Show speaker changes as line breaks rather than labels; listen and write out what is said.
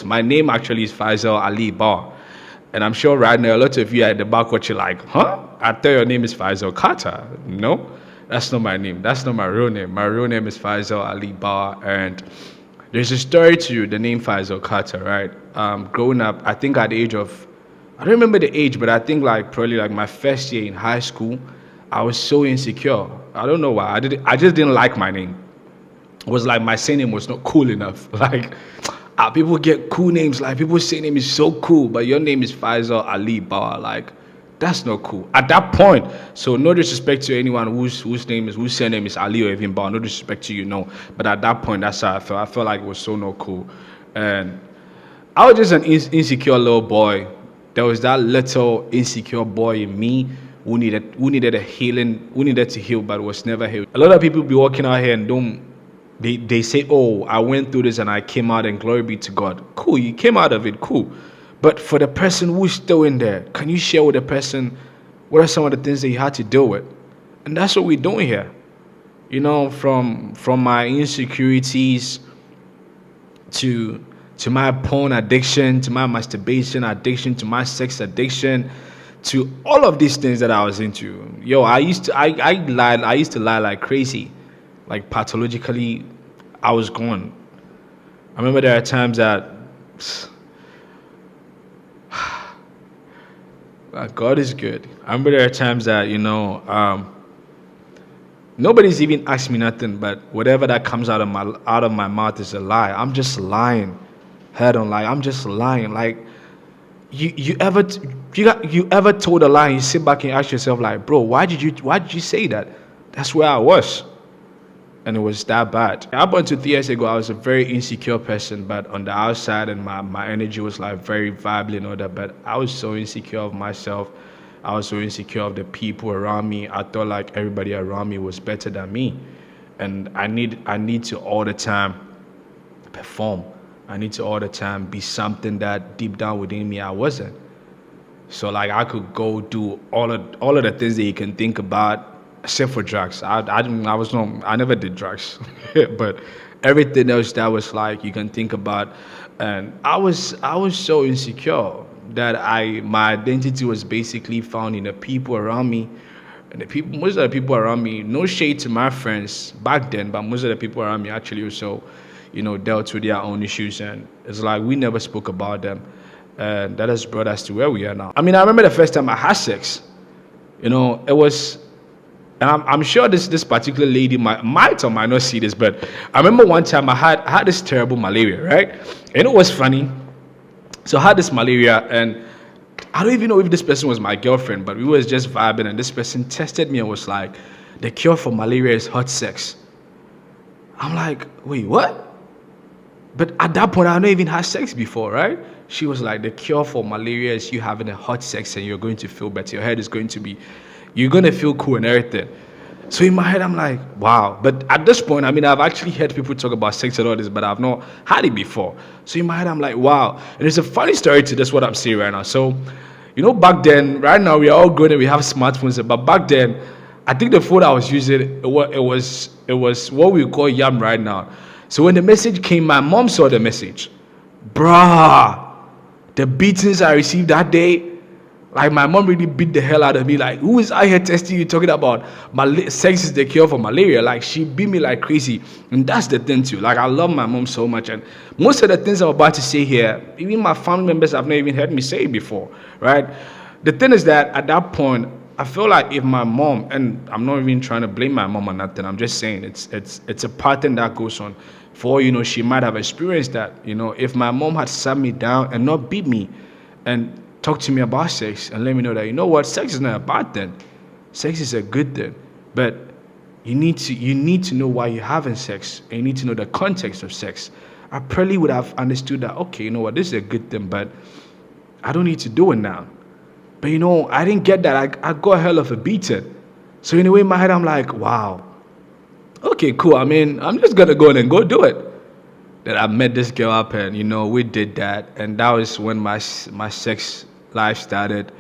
My name actually is Faisal Ali Bar. And I'm sure right now a lot of you at the back watching like, huh? I thought your name is Faisal Carter. No, that's not my name. That's not my real name. My real name is Faisal Ali Bar. And there's a story to the name Faisal Carter, right? Growing up, I think at the age of, I don't remember the age, but I think like probably like my first year in high school, I was so insecure. I don't know why. I just didn't like my name. It was like my surname was not cool enough. Like people get cool names. Like people's surname is so cool, but your name is Faisal Ali Bar. Like that's not cool at that point. So no disrespect to anyone whose surname is Ali or even Bar. No disrespect to you, no. But at that point, that's how I felt. I felt like it was so not cool, and I was just an insecure little boy. There was that little insecure boy in me who needed a healing, who needed to heal, but was never healed. A lot of people be walking out here and they say, oh, I went through this and I came out and glory be to God. Cool, you came out of it, cool. But for the person who's still in there, can you share with the person what are some of the things that you had to deal with? And that's what we're doing here. You know, from my insecurities to my porn addiction, to my masturbation addiction, to my sex addiction, to all of these things that I was into. Yo, I used to lie like crazy. Like pathologically, I was gone. I remember there are times that God is good. I remember there are times that, nobody's even asked me nothing, but whatever that comes out of my mouth is a lie. I'm just lying. Head on lie. I'm just lying. Like you ever told a lie and you sit back and ask yourself like, bro, why did you say that? That's where I was. And it was that bad. Up until 3 years ago, I was a very insecure person, but on the outside, and my energy was like very vibrant and all that. But I was so insecure of myself. I was so insecure of the people around me. I thought like everybody around me was better than me, and I need to all the time perform. I need to all the time be something that deep down within me I wasn't. So like I could go do all of the things that you can think about. Except for drugs, I never did drugs, but everything else that was like you can think about, and I was so insecure that my identity was basically found in the people around me, and most of the people around me, no shade to my friends back then, but most of the people around me actually also, dealt with their own issues, and it's like we never spoke about them, and that has brought us to where we are now. I mean, I remember the first time I had sex, it was. And I'm sure this particular lady might or might not see this, but I remember one time I had this terrible malaria, right? And it was funny. So I had this malaria, and I don't even know if this person was my girlfriend, but we was just vibing, and this person tested me and was like, the cure for malaria is hot sex. I'm like, wait, what? But at that point, I don't even had sex before, right? She was like, the cure for malaria is you having a hot sex and you're going to feel better. Your head is going to be... You're going to feel cool and everything. So in my head, I'm like, wow. But at this point, I mean, I've actually heard people talk about sex and all this, but I've not had it before. So in my head, I'm like, wow. And there's a funny story to this, what I'm saying right now. So, back then, right now, we are all grown and we have smartphones. But back then, I think the phone I was using, it was what we call Yam right now. So when the message came, my mom saw the message. Bruh, the beatings I received that day, like my mom really beat the hell out of me. Like, who is out here testing you talking about sex is the cure for malaria? Like, she beat me like crazy. And that's the thing too. Like, I love my mom so much. And most of the things I'm about to say here, even my family members have not even heard me say it before, right? The thing is that at that point, I feel like if my mom, and I'm not even trying to blame my mom or nothing, I'm just saying it's a pattern that goes on. For, she might have experienced that, if my mom had sat me down and not beat me and talk to me about sex and let me know that, sex is not a bad thing. Sex is a good thing. But you need to know why you're having sex, and you need to know the context of sex. I probably would have understood that, okay, this is a good thing, but I don't need to do it now. But I didn't get that. I got a hell of a beating. So in a way, in my head, I'm like, wow. Okay, cool. I mean, I'm just gonna go in and go do it. Then I met this girl up, and we did that, and that was when my sex life started.